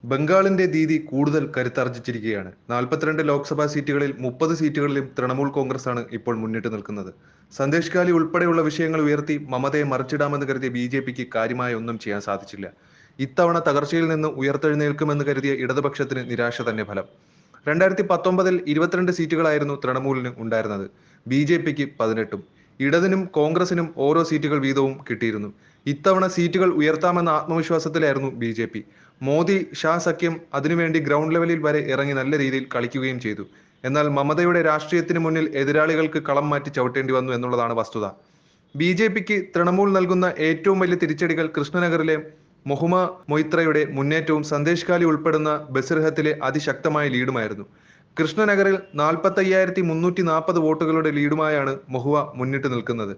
ബംഗാളിന്റെ ദീദി കൂടുതൽ കരുത്താർജിച്ചിരിക്കുകയാണ്. 42 ലോക്സഭാ സീറ്റുകളിൽ 30 സീറ്റുകളിലും തൃണമൂൽ കോൺഗ്രസ് ആണ് ഇപ്പോൾ മുന്നിട്ട് നിൽക്കുന്നത്. സന്ദേശ് ഖാലി ഉൾപ്പെടെയുള്ള വിഷയങ്ങൾ ഉയർത്തി മമതയെ മറിച്ചിടാമെന്ന് കരുതിയ ബി.ജെ.പിക്ക് കാര്യമായ ഒന്നും ചെയ്യാൻ സാധിച്ചില്ല. ഇത്തവണ തകർച്ചയിൽ നിന്ന് ഉയർത്തെഴുന്നേൽക്കുമെന്ന് കരുതിയ ഇടതുപക്ഷത്തിന് നിരാശ തന്നെ ഫലം. 2019-ൽ 22 സീറ്റുകളായിരുന്നു തൃണമൂലിന് ഉണ്ടായിരുന്നത്. ബി.ജെ.പിക്ക് 18ഉം. ഇടതിനും കോൺഗ്രസിനും ഓരോ സീറ്റുകൾ വീതവും കിട്ടിയിരുന്നു. ഇത്തവണ സീറ്റുകൾ ഉയർത്താമെന്ന ആത്മവിശ്വാസത്തിലായിരുന്നു ബി.ജെ.പി. മോദി ഷാ സഖ്യം അതിനുവേണ്ടി ഗ്രൗണ്ട് ലെവലിൽ വരെ ഇറങ്ങി നല്ല രീതിയിൽ കളിക്കുകയും ചെയ്തു. എന്നാൽ മമതയുടെ രാഷ്ട്രീയത്തിന് മുന്നിൽ എതിരാളികൾക്ക് കളം മാറ്റി ചവിട്ടേണ്ടി വന്നു എന്നുള്ളതാണ് വസ്തുത. ബി.ജെ.പിക്ക് തൃണമൂൽ നൽകുന്ന ഏറ്റവും വലിയ തിരിച്ചടികൾ കൃഷ്ണനഗറിലെ മൊഹുമ മൊയ്ത്രയുടെ മുന്നേറ്റവും സന്ദേശ് ഖാലി ഉൾപ്പെടുന്ന ബസിർഹത്തിലെ അതിശക്തമായ ലീഡുമായിരുന്നു. കൃഷ്ണനഗറിൽ 45,340 വോട്ടുകളുടെ ലീഡുമായാണ് മൊഹുവ മുന്നിട്ട് നിൽക്കുന്നത്.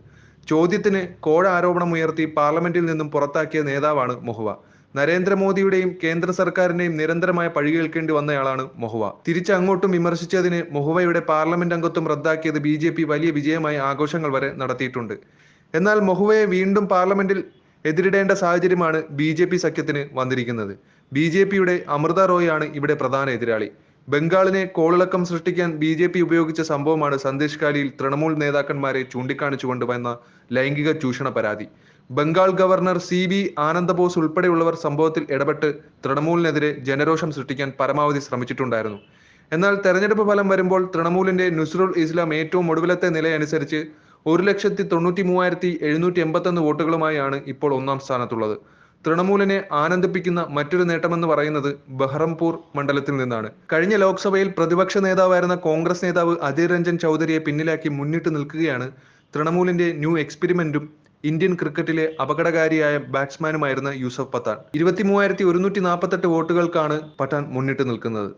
ചോദ്യത്തിന് കോഴ ആരോപണമുയർത്തി പാർലമെന്റിൽ നിന്നും പുറത്താക്കിയ നേതാവാണ് മൊഹുവ. നരേന്ദ്രമോദിയുടെയും കേന്ദ്ര സർക്കാരിന്റെയും നിരന്തരമായ പഴികേൽക്കേണ്ടി വന്നയാളാണ് മൊഹുവ. തിരിച്ചങ്ങോട്ടും വിമർശിച്ചതിന് മൊഹുവയുടെ പാർലമെന്റ് അംഗത്വം റദ്ദാക്കിയത് ബി.ജെ.പി വലിയ വിജയമായി ആഘോഷങ്ങൾ വരെ നടത്തിയിട്ടുണ്ട്. എന്നാൽ മൊഹുവയെ വീണ്ടും പാർലമെന്റിൽ എതിരിടേണ്ട സാഹചര്യമാണ് ബി.ജെ.പി സഖ്യത്തിന് വന്നിരിക്കുന്നത്. ബി.ജെ.പിയുടെ അമൃത റോയ് ആണ് ഇവിടെ പ്രധാന എതിരാളി. ബംഗാളിനെ കോളിളക്കം സൃഷ്ടിക്കാൻ ബി.ജെ.പി ഉപയോഗിച്ച സംഭവമാണ് സന്ദേശ് ഖാലിയിൽ തൃണമൂൽ നേതാക്കന്മാരെ ചൂണ്ടിക്കാണിച്ചുകൊണ്ട് വന്ന ലൈംഗിക ചൂഷണ പരാതി. Bengal governor CV. ആനന്ദബോസ് ഉൾപ്പെടെയുള്ളവർ സംഭവത്തിൽ ഇടപെട്ട് തൃണമൂലിനെതിരെ ജനരോഷം സൃഷ്ടിക്കാൻ പരമാവധി ശ്രമിച്ചിട്ടുണ്ടായിരുന്നു. എന്നാൽ തെരഞ്ഞെടുപ്പ് ഫലം വരുമ്പോൾ തൃണമൂലിന്റെ നുസ്രുൾ ഇസ്ലാം ഏറ്റവും ഒടുവിലത്തെ നിലയനുസരിച്ച് 1,93,781 വോട്ടുകളുമായാണ് ഇപ്പോൾ ഒന്നാം സ്ഥാനത്തുള്ളത്. തൃണമൂലിനെ ആനന്ദിപ്പിക്കുന്ന മറ്റൊരു നേട്ടമെന്ന് പറയുന്നത് ബഹ്റംപൂർ മണ്ഡലത്തിൽ നിന്നാണ്. കഴിഞ്ഞ ലോക്സഭയിൽ പ്രതിപക്ഷ നേതാവായിരുന്ന കോൺഗ്രസ് നേതാവ് അധീർ രഞ്ജൻ ചൗധരിയെ പിന്നിലാക്കി മുന്നിട്ട് നിൽക്കുകയാണ് തൃണമൂലിന്റെ ന്യൂ എക്സ്പെരിമെന്റും ഇന്ത്യൻ ക്രിക്കറ്റിലെ അപകടകാരിയായ ബാറ്റ്സ്മാനുമായിരുന്ന യൂസഫ് പത്താൻ. 23,148 വോട്ടുകൾക്കാണ് പത്താൻ മുന്നിട്ട് നിൽക്കുന്നത്.